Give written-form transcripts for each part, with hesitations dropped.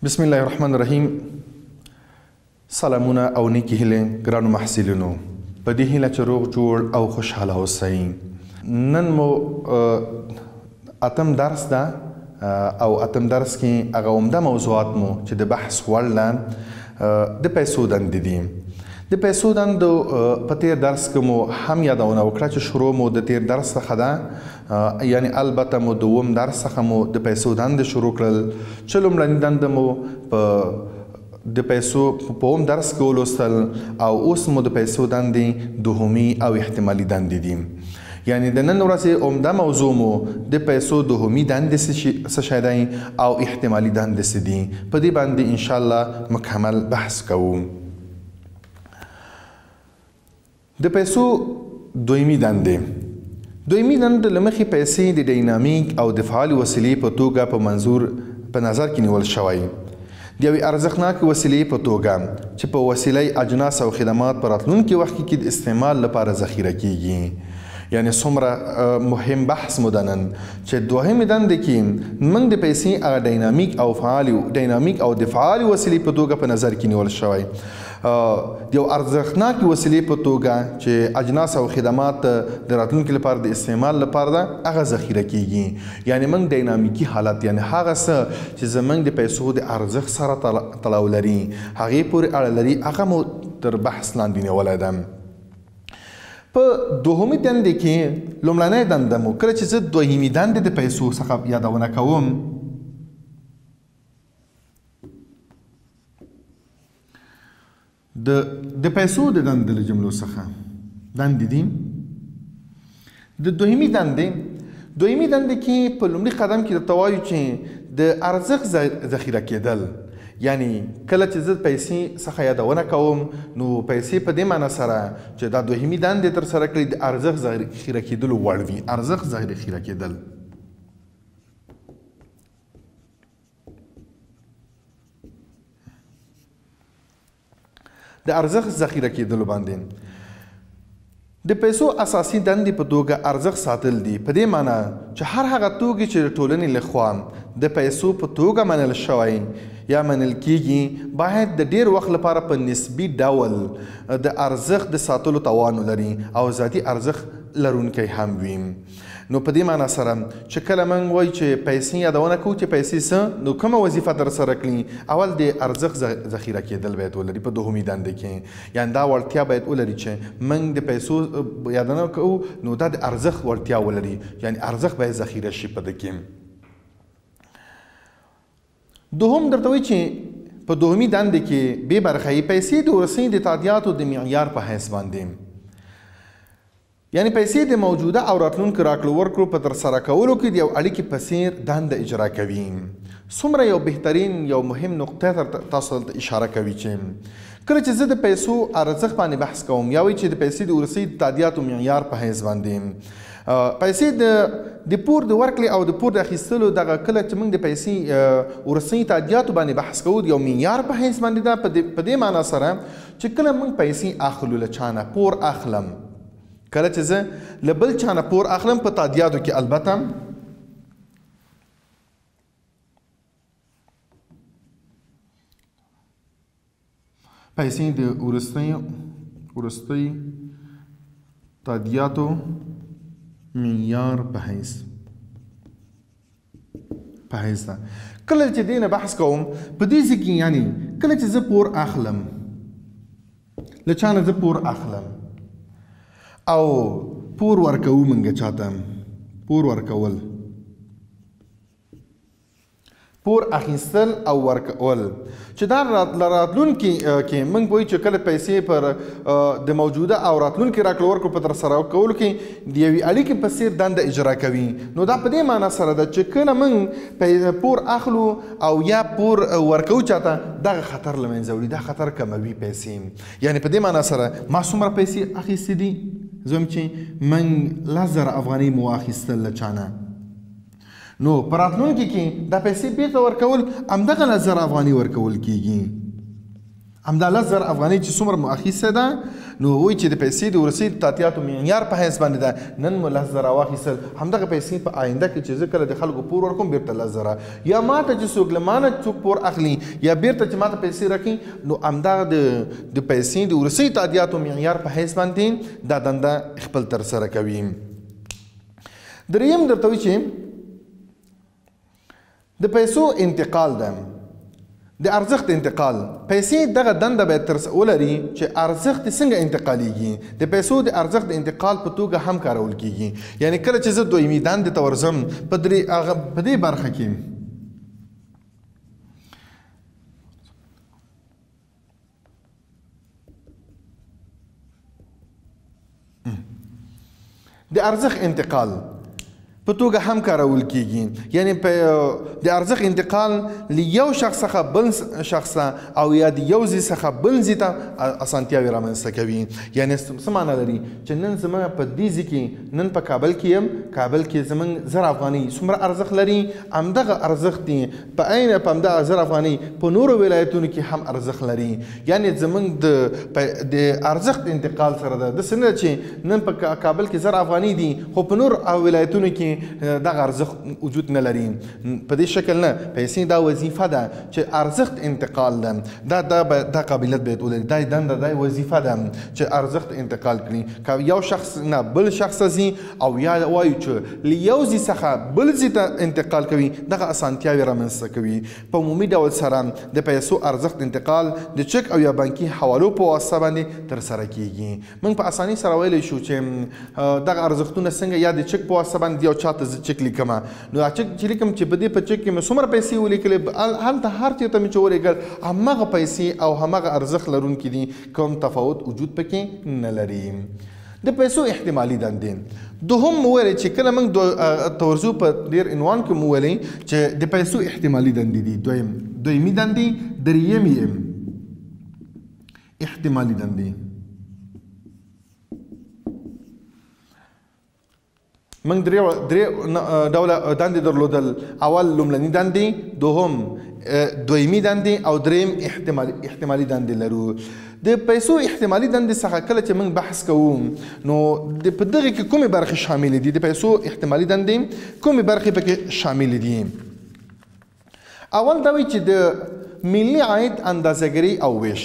بسم الله الرحمن الرحیم. سلامونه او نیکی هیلې ګرانو محصلینو، په دې هیله چې روغ جوړ او خوشحاله اوسئ. نن مو اتم درس ده او اتم درس کې هغه عمده موضوعات مو چې د بحث وړ ده د پیسو دندې دي. د پیسو دندو په تیر درس کې مو هم یادونه وکړه چې شروع مو د تیر درس څخه ده، یعنی البته مو دوم درس څخه مو د پیسو دندې شروع کړل چې لومړنۍ دنده مو په د پیسو په اووم درس کې ولوستل او اوس مو د پیسو دندې دوهمي او احتمالي دندې دي. یعنی د نن ورځې عمده موضوع مو د پیسو دوهمي دندې څه شی دی او احتمالي دندې څه دي. په دې باندې انشاءالله مکمل بحث کوو. د پیسو دویمي دندې له مخې پیسې د ډینامیک او د فعالې وسیلې په توګه په نظر کې نیول شوی، د یوې ارزښتناکې وسیلې په توګه چې په وسیله اجناس او خدمات په راتلونکي وخت کې د استعمال لپاره ذخیره کیږي. یعنی څومره مهم بحث مو ده نن چې دوهمې دندې کې موږ د پیسې هغه ډینامیک او د فعالې وسیلې په توګه په نظر کې نیول شوی، د یو ارزښتناکې وسیلې په توګه چې اجناس او خدمات د راتلونکي لپاره د استعمال لپاره ده هغه ذخیره کیږي. یعنی موږ ډینامیکي حالت، یعنی هغه څه چې زموږ د پیسو د ارزښت سره تړاو لري، هغې پورې اړه لري، هغه مو تر بحث لاندې نیولی ده. په دوهمي دندې کې لومړنۍ دنده مو کله چې زه دوهمي دندې د پیسو څخه یادونه کوم، د پیسو د دندې له جملو څخه دندې دي. د دوهمي دندې کې په لومړي قدم کې درته وایو چې د ارزښت ذخیره کېدل، یعنی کله چې زه پیسې څخه یادونه کوم نو پیسې په دې معنی سره چې دا دوهمي دندې ترسره کړي د ارزښت ذخیره کېدلو وړ وي. ارزښت ذخیره کېدل د ارزښت ذخیره کېدلو باندې د پیسو اساسي دندې په توګه ارزښت ساتل دي، په دې معنی چې هر هغه توکي چې د ټولنې لخوا د پیسو په توګه منل شوی یا منل کیږي باید د ډیر وخت لپاره په نسبي ډول د ارزښت د ساتلو توان ولري او ذاتي ارزښت لرونکی هم وي. نو په دې معنی سره چې کله موږ وایو چې پیسې یادونه کوو چې پیسې څه نو کومه وظیفه ترسره کړي، اول د ارزښت ذخیره کېدل باید ولري په دوهمي دندې کې. یعنی دا وړتیا باید ولري چې موږ د پیسو یادونه کوو نو دا د ارزښت وړتیا ولري، یعنی ارزښت باید ذخیره شي په دې کې. دوهم درته وایي چې په دوهمي دندې کې بې برخه یې پیسې د وروستۍ د تادیاتو د معیار په حیث باندې، یعنی پیسې د موجوده او راتلونکو راکړو ورکړو په ترسره کولو کې د یو اړیکې په څېر دنده اجرا کوي. څومره یو بهترین یو مهم نقطه تاسو ته اشاره کوي چې کله چې زه د پیسو ارزښت باندې بحث کوم یا وایي چې د پیسې د وروستۍ تادیاتو معیار په حیث باندې پیسې د پور د ورکړې او د پور د اخیستلو دغه کله چې موږ د پیسې وروستۍ تادیاتو باندې بحث کوو د یو معیار په حیث باندې ده. په دې معنی سره چې کله موږ پیسې اخلو له چا نه پور اخلم، کله چې زه له بل چا نه پور اخلم په تادیاتو کې البته پیسې د وروستۍ تادیاتو معیار په حیث ده. کله چې دې نه بحث کوم په دې ځای کې یعنی کله چې زه پور اخلم له چا نه، زه پور اخلم او پور ورکوو، موږ چاته پور ورکول، پور اخیستل او ورکول چې دا راتلونکي کې موږ وایو چې کله پیسې پر د موجوده او راتلونکي راکړو ورکړو په ترسره کولو کې د یوې اړیکې په څېر دنده اجرا کوي. نو دا په دې معنی سره ده چې کله موږ پور اخلو او یا پور ورکوو چاته، دغه خطر له منځه وړي، دا خطر کموي پیسې. یعنی په دې معنی سره ما څومره پیسې اخیستې دي، زه چې موږ 10,000 افغانۍ مو اخیستل له چا نه، نو په راتلونکي کې دا پیسې بیرته ورکول همدغه 10,000 افغانۍ ورکول کیږي. همدا 10,000 افغانۍ چې څومره مو اخیسته ده نو وایي چې د پیسې د ورسۍ د تعطیاتو معیار په حیث باندې ده نن مو 10,000 واخیستل همدغه پیسې په آینده کې چې زه کله د خلکو پور ورکوم بیرته 10,000 یا ماته چې څوک له مانه څوک پور اخلي یا بیرته چې ماته پیسې راکړي نو همدغه د پیسې د ورسۍ تعطیاتو معیار په حیث باندې دا دنده خپل ترسره کوي. دریم درته وایي چې د پیسو انتقال ده د ارزښت انتقال پیسې دغه دنده باید ولري چې ارزښت څنګه انتقالیږي د پیسو د ارزښت د انتقال په توګه هم کارول کیږي یعنی کله چې زه دویمي دندې ته ورځم په دې برخه کې د ارزښت انتقال په توګه هم کارول کیږي یعنی د ارزښت انتقال له یو شخص څخه بل شخص او یا د یو ځای څخه بل ځای ته اسانتیاوې رامنځته کوي یعنی څه معنا لري چې نن زموږ په دې ځای کې نن په کابل کې یم کابل کې زموږ 1000 افغانۍ څومره ارزښت لري همدغه ارزښت دی په عین په همدغه 1000 افغانۍ په نورو ولایتونو کې هم ارزښت لري یعنی زموږ د ارزښت انتقال سره ده داسې نه چې نن په کابل کې 1000 افغانۍ دي خو په نور ولایتونو کې دغه ارزښت وجود نه لري په دې شکل نه پیسې دا وظیفه ده چې ارزښت انتقال ده دا قابلیت باید ولري دا دنده دا وظیفه ده چې ارزښت انتقال کړي که یو شخص نه بل شخص ځي او یا وایو چې له یو ځای څخه بل ځای ته انتقال کوي دغه اسانتیاوې رامنځته کوي په عمومي ډول سره د پیسو ارزښت انتقال د چک او یا بانکي حوالو په واسطه باندې ترسره کیږي موږ په اسانۍ سره ویلی شو چې دغه ارزښتونه څنګه یا د چک په واسطه باندې یو چاته زه چک لیکم نو چک چې لیکم چې په دې په چک کې مې څومره پیسې ولیکلې هلته هر چېرته مې چې ولېږل همغه پیسې او همغه ارزښت لرونکي دي کوم تفاوت وجود پکې نه لري. د پیسو احتمالي دندې دوهم مو ویلې چې کله موږ تورزو په ډېر عنوان کې مو ویلې چې د پیسو احتمالي دندې دي دویمي دندې درېیمې احتمالي دندې موږ درې ډوله دندې درلودل اول لومړني دندې دوهم دویمي دندې او دریم احتمالي دندې لرو. د پیسو احتمالي دندې څخه کله چې موږ بحث کوو نو په دغه کې کومې برخې شاملې دي د پیسو احتمالي دندې کومې برخې پکې شاملې دي. اول دا وایي چې د ملي عاید اندازهګري او ویش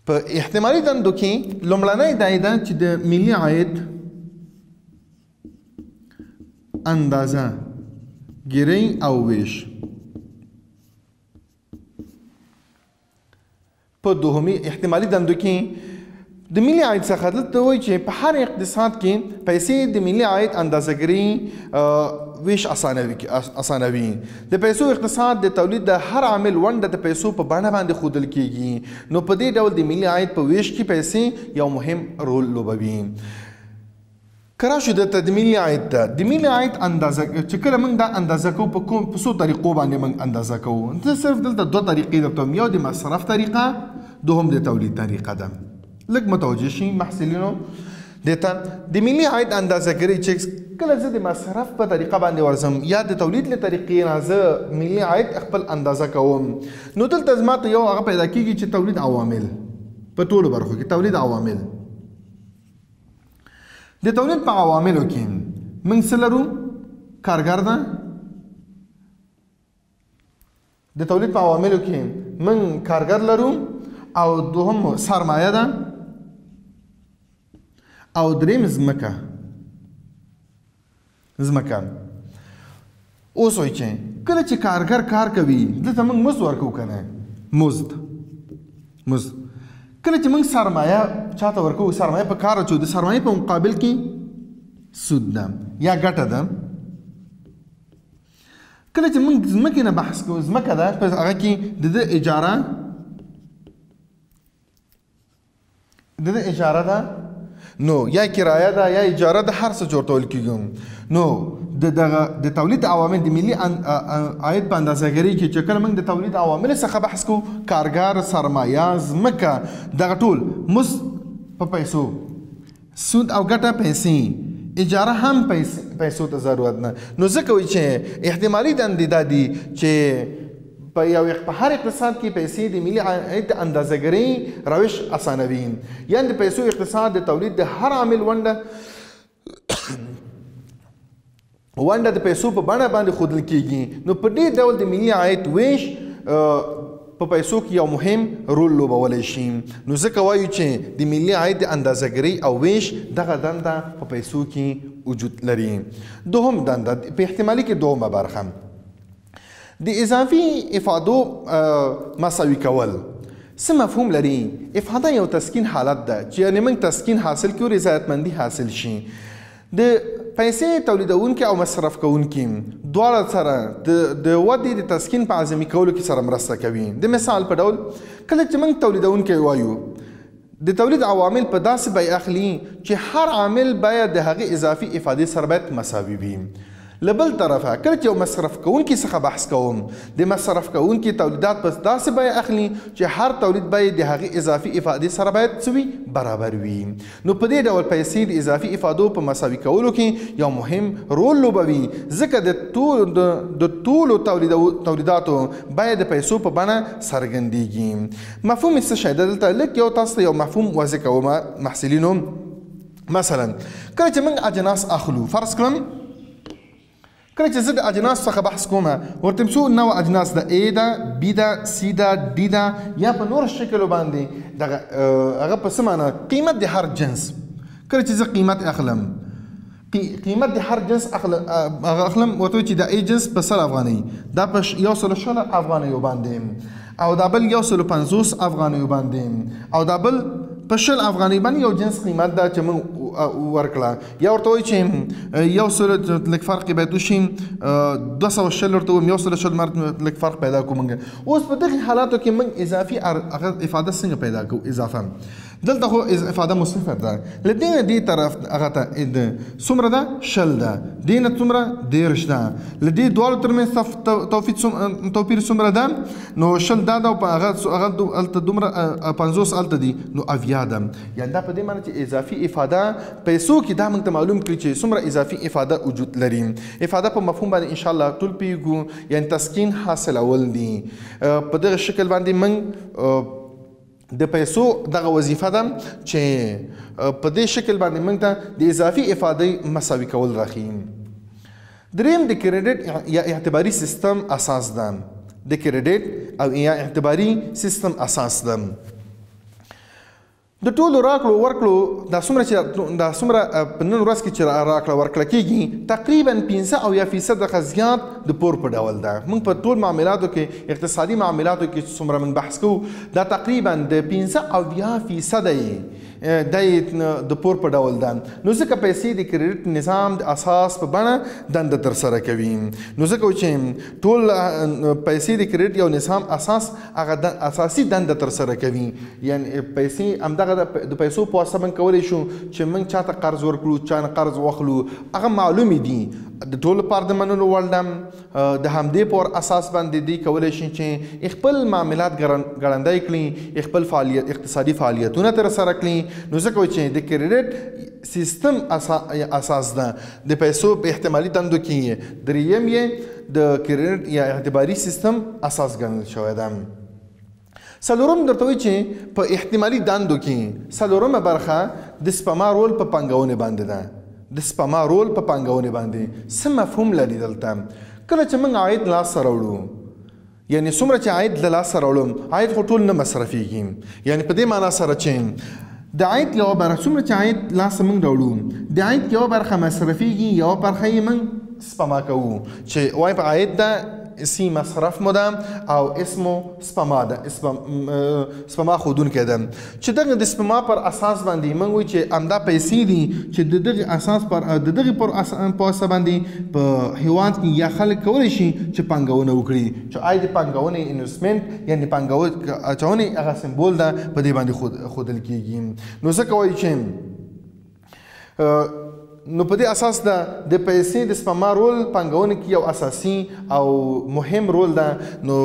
په احتمالي دندو کې لومړنۍ دا ده چې د ملي عاید اندازه ګیرۍ او ویش په دوهمي احتمالي دندو کې د ملي عاید څخه دلته وایي چې په هر اقتصاد کې پیسې د ملي عاید اندازهګري ویش اسانوي د پیسو اقتصاد د تولید د هر عامل ونډه د پیسو په بڼه باندې ښودل کیږي نو په دې ډول د ملي عاید په ویش کې پیسې یو مهم رول لوبوي. کرا شو د ملي عاید ته د ملي عاید اندازه چې کله موږ دا اندازه کوو په څو طریقو باندې موږ اندازه کوو زه صرف دلته دوه طریقې درته وایم یو د مصرف طریقه دوهم د تولید طریقه ده لږ متوجه شئ محصلینو دته د ملي عاید اندازهګري چې کله زه د مصرف په طریقه باندې ورځم یا د تولید له طریقې نه زه ملي عاید خپل اندازه کوم نو دلته زما ته یو هغه پیدا کیږي چې تولید عوامل په ټولو برخو کې تولید عوامل د تولید په عواملو کې موږ څه لرو کارګر ده د تولید په عواملو کې موږ کارګر لرو او دوهم سرمایه ده او دریم ځمکه اوس وایي چې کله چې کارګر کار کوي دلته موږ مزد ورکوو که نه مزد کله چې موږ سرمایه چاته ورکوو سرمایه په کار اچوو د سرمایې په مقابل کې سود ده یا ګټه ده کله چې موږ ځمکې نه بحث کوو ځمکه ده په هغه کې د ده اجاره ده نو یا کرایه ده یا اجاره ده هر څه چورته ویل کېږي نو د تولید عوامل د ملي عاید په اندازهګري کې چې کله موږ د تولید عوامل څخه بحث کوو کارګر سرمایه ځمکه دغه ټول مزد په پیسو سود او ګټه پیسې اجاره هم پیسو ته ضرورت نه نو ځکه وایي چې احتمالي دندې دا دي چې په هر اقتصاد کې پیسې د ملي عاید د اندازهګرۍ روش اسانوي، یعنې د پیسو اقتصاد د تولید د هر عامل ونډه د پیسو په بڼه باندې ښودل کیږي. نو په دې ډول د ملي عاید ویش په پیسو کې یو مهم رول لوبولی شي. نو ځکه وایو چې د ملي عاید د اندازهګرۍ او ویش دغه دنده په پیسو کې وجود لري. دوهم دنده په احتمالي کې دومه برخه د اضافي افادو مساوي کول. څه مفهوم لري؟ افاده یو تسکین حالت ده چې یعنې موږ تسکین حاصل کړو، رضایتمندي حاصل شي. د پیسې تولیدونکي او مصرف کوونکي دواړه سره د ودې د تسکین په اعظمي کولو کې سره مرسته کوي. د مثال په ډول کله چې موږ تولیدونکی وایو د تولید عوامل په داسې بیه اخلي چې هر عامل باید د هغې اضافي افادې سره باید مساوي وي. له بل طرفه کله چې یو مصرف کوونکي څخه بحث کوم، د مصرف کوونکي تولیدات په داسې بیه اخلي چې هر تولید باید د هغې اضافي افادې سره باید څه وي؟ برابر وي. نو په دې ډول پیسې د اضافي افادو په مساوي کولو کې یو مهم رول لوبوي، ځکه د ټولو تولیداتو باید د پیسو په بڼه څرګندېږي. مفهوم یې څه شی ده؟ دلته لږ یو تاسو ته یو مفهوم واضح کوم محصلینو. مثلا کله چې موږ اجناس اخلو، فرض کړم کله چې زه د اجناس څخه بحث کوم ورته څو نوع اجناس ده، A ده، B ده، C ده، D ده، یا په نور شکلو باندې دغه هغه په څه معنی قیمت د هر جنس. کله چې زه قیمت اخلم، قیمت د هر جنس اخلم ورته چې د A جنس په 100 افغانۍ، دا په 120 افغانیو باندې، او دا بل 150 افغانیو باندې، او دا بل په 100 افغانۍ باندې یو جنس قیمت ده چې موږ ورکړه. یا ورته وایي چې یو سل لږ فرق یې باید وشي 200 ورته وایم 100 لږ فرق پیدا کوو. موږ اوس په دغې حالاتو کې موږ اضافي افاده څنګه پیدا کوو؟ اضافه دلته خو افاده مو صفر ده، له دې نه دې طرف هغه ته څومره ده؟ 20 ده، دې نه څومره؟ 13 ده، له دې دواړو ترمنځ توپیر څومره ده؟ نو 20 دا ده او هغه هلته دومره 50 هلته دي، نو 70 ده. یعنې دا په دې معنی چې اضافي افاده پیسو کې دا موږ ته معلوم کړي چې څومره اضافي افاده وجود لري. افاده په مفهوم باندې انشاءالله ټول پوهیږو، یعنې تسکین حاصلول دي. په دغه شکل باندې موږ د پیسو دغه وظیفه ده چې په دې شکل باندې موږ ته د اضافي افادې مساوي کول راښيي. دریم د کریډټ یا اعتباري سیستم اساس ده. د کریډټ او یا اعتباري سیستم اساس ده. د ټولو راکړو ورکړو دا څومره په نن ورځ کې چې راکړه ورکړه کېږي تقریبا 50% څخه زیات د پور په ډول ده. موږ په ټول معاملاتو کې اقتصادي معاملاتو کې څومره موږ بحث کوو دا تقریبا د 50% د پور په ډول ده. نو ځکه پیسې د کریډټ نظام د اساس په بڼه دنده ترسره کوي. نو ځکه چې ټول پیسې د کریډټ یو نظام اساس هغه اساسي دنده ترسره کوي، یعنې پیسې همدغه د پیسو په واسطه موږ کولی شو چې موږ چاته قرض ورکړو، چا نه قرض واخلو، هغه معلومې دي د ټولو لپاره د منلو وړ ده. د همدې پر اساس باندې دوی کولی شي چې خپل معاملات ګړندی کړي، خپل اقتصادي فعالیتونه ترسره کړي. نو ځکه چې د کریډټ سیستم اساس ده د پیسو په احتمالي دندو کې دریم یې د کریډټ یا اعتباري سیستم اساس ګڼل شوی ده. څلورم درته وایي چې په احتمالي دندو کې څلورمه برخه د سپما رول په پانګونې باندې ده. د سپما رول په پانګونې باندې څه مفهوم لري دلته؟ کله چې موږ عاید لاسته راوړو، یعنې څومره چې عاید له لاسته راوړم عاید خو ټول نه مصرفېږي، یعنې په دې معنا سره چې د عاید یوه برخه څومره چې عاید لاسته موږ راوړو د عاید یوه برخه مصرفېږي، یوه برخه یې موږ سپما کوو چې وایي په عاید ده سی مصرف مو ده او اسمو سپما ده، سپما ښودونکی ده. چې دغه د سپما پر اساس باندې موږ وایو چې همدا پیسې دي چې د دغې اساس پر د دغې په اساس باندې په هېواد کې یا خلک کولی شي چې پانګونه وکړي، چې آی د پانګونې انویسټمنټ یعنې پانګونې اچونې هغه سمبول ده په دې باندې ښودل کېږي. نو ځکه وایي چې نو په دې اساس د پیسې د سپما رول پانګونې کې یو اساسي او مهم رول ده. نو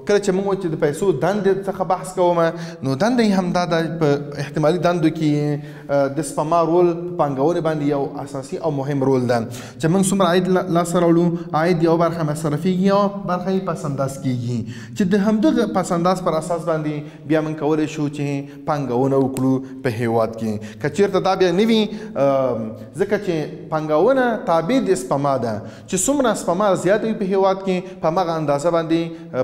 کله چې موږ چې د پیسو دندې څخه بحث کوم نو دنده یې همدا ده په احتمالي دندو کې د سپما رول پانګونې باندې یو اساسي او مهم رول ده چې موږ څومره عاید لاسته راوړو عاید یو برخه مصرفیږي یو برخه یې پس انداز کیږي چې د همدغه پس انداز پر اساس باندې بیا موږ کولی شو چې پانګونه وکړو په هیواد کې. که چېرته دا بیا نه وي ځکه چې پانګونه تابع د سپما ده چې څومره سپما زیاته وي په هیواد کې په همغه اندازه باندې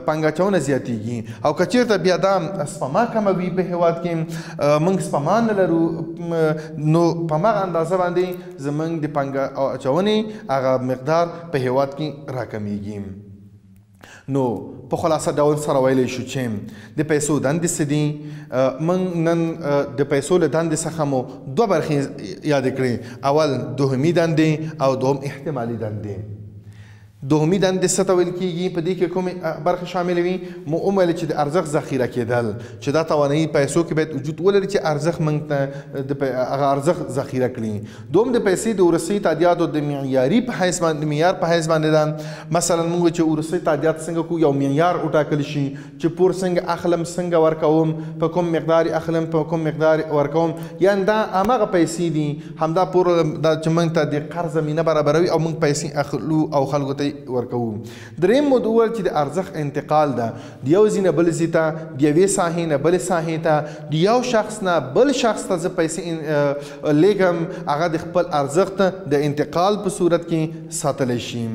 پانګه اچونه زیاتیږي او که چېرته بیا دا سپما کمه وي په هیواد کې موږ سپما نه لرو نو په همغه اندازه باندې زموږ د پانګه اچونې هغه مقدار په هیواد کې راکمیږي. نو په خلاصه ډول سره ویلی شو چې د پیسو دندې څه دي. موږ نن د پیسو له دندې څخه مو دوه برخې یادې کړې. اول دوهمي دندې او دوهم احتمالي دندې. دوهمي دندې څه ته ویل کېږي په دې کې کومې برخې شاملې وي. مو وویل چې د ارزښت ذخیره کېدل چې دا توانایي پیسو کې باید وجود ولري چې ارزښت موږ ته هغه ارزښت ذخیره کړي. دوم د پیسې د وروستي تادیاتو د معیاري په حیث باندې معیار په حیث باندې ده. مثلا موږ چې وروستي تادیات څنګه کوو یو معیار وټاکل شي چې پور څنګه اخلم څنګه ورکوم په کوم مقدار اخلم په کوم مقدار ورکوم یعنې دا هماغه پیسې دي همدا پور دا چې موږ ته د قرض زمینه برابروي او موږ پیسې اخلو او خلکو ته ورکوو. دریم مو وویل چې د ارزښت انتقال ده د یو ځای نه بل ځای ته د یوې ساحې نه بلې ساحې ته د یو شخص نه بل شخص ته زه پیسې لیږم هغه د خپل ارزښت د انتقال په صورت کې ساتلی شي.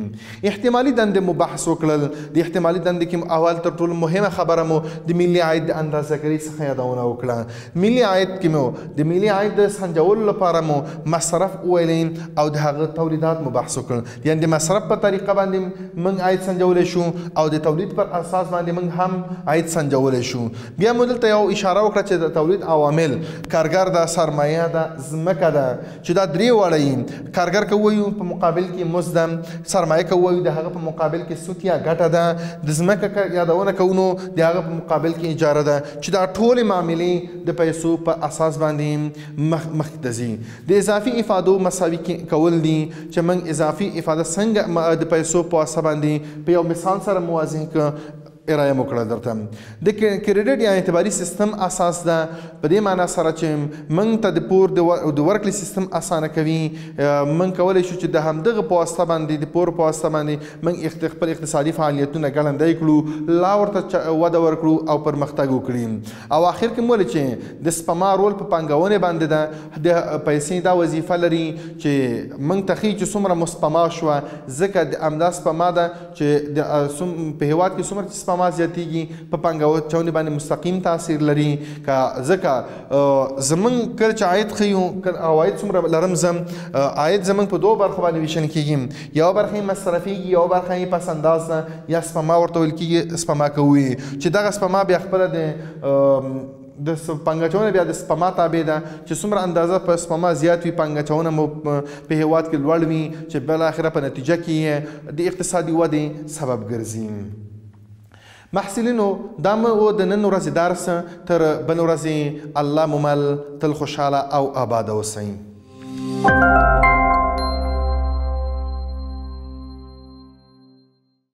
احتمالي دندې مو بحث وکړل. د احتمالي دندې کې اول تر ټولو مهمه خبره مو د ملي عاید د اندازهګرۍ څخه یادونه وکړه. ملي عاید کې مو د ملي عاید د سنجولو لپاره مو مصرف وویلې او د هغه تولیدات مو بحث وکړل. یعنې د مصرف په طریقه باندې موږ عاید سنجولی شو او د تولید پر اساس باندې موږ هم عاید سنجولی شو. بیا مو دلته یو اشاره وکړه چې د تولید عوامل کارګر ده سرمایه ده ځمکه ده چې دا درې واړه یي. کارګر که ووایو په مقابل کې مزد ده. سرمایه که ووایو د هغه په مقابل کې سود یا ګټه ده. د ځمکه که یادونه کوو نو د هغه په مقابل کې اجاره ده چې دا ټولې معاملې د پیسو په اساس باندې مخکې ته ځي. د اضافي افادو مساوي کول دي چې موږ اضافي افاده څنګه د پیسو په واسطه باندې په یو مثال سره موازی ارائه مو کړه درته. د کریډټ یا اعتباري سیستم اساس ده په دې معنا سره چې موږ ته د پور د ورکړې سیستم اسانه کوي. موږ کولی شو چې د همدغه په واسطه باندې د پور په واسطه باندې موږ خپل اقتصادي فعالیتونه ګړندی کړو لا ورته وده ورکړو او پرمختګ وکړي. او آخر کې مو ویل چې د سپما رول په پانګونې باندې ده. د پیسې دا وظیفه لري چې موږ ته ښیي چې څومره مو سپما شوه ځکه د همدا سپما ده چې په هیواد کې څومره چې سپما زیاتیږي په پانګونې باندې مستقیم تاثیر لري. که ځکه زموږ کله چې عاید ښیو عواید څومره لرم زم عاید زموږ په دوه برخو باندې ویشل کېږي. یوه برخه یې مصرفیږي یوه برخه یې پس انداز ده یا سپما ورته ویل کېږي. سپما کوي چې دغه سپما بیا خپله د پانګه بیا د سپما تابع ده چې څومره اندازه په سپما زیات وي پانګه اچونه مو په هیواد کې لوړ وي چې بالاخره په نتیجه کې د اقتصادي ودې سبب ګرځي. محصلینو دا مو د نن ورځې درس تر بل ورځې الله مو مل تل خوشحاله او آباده اوسئ.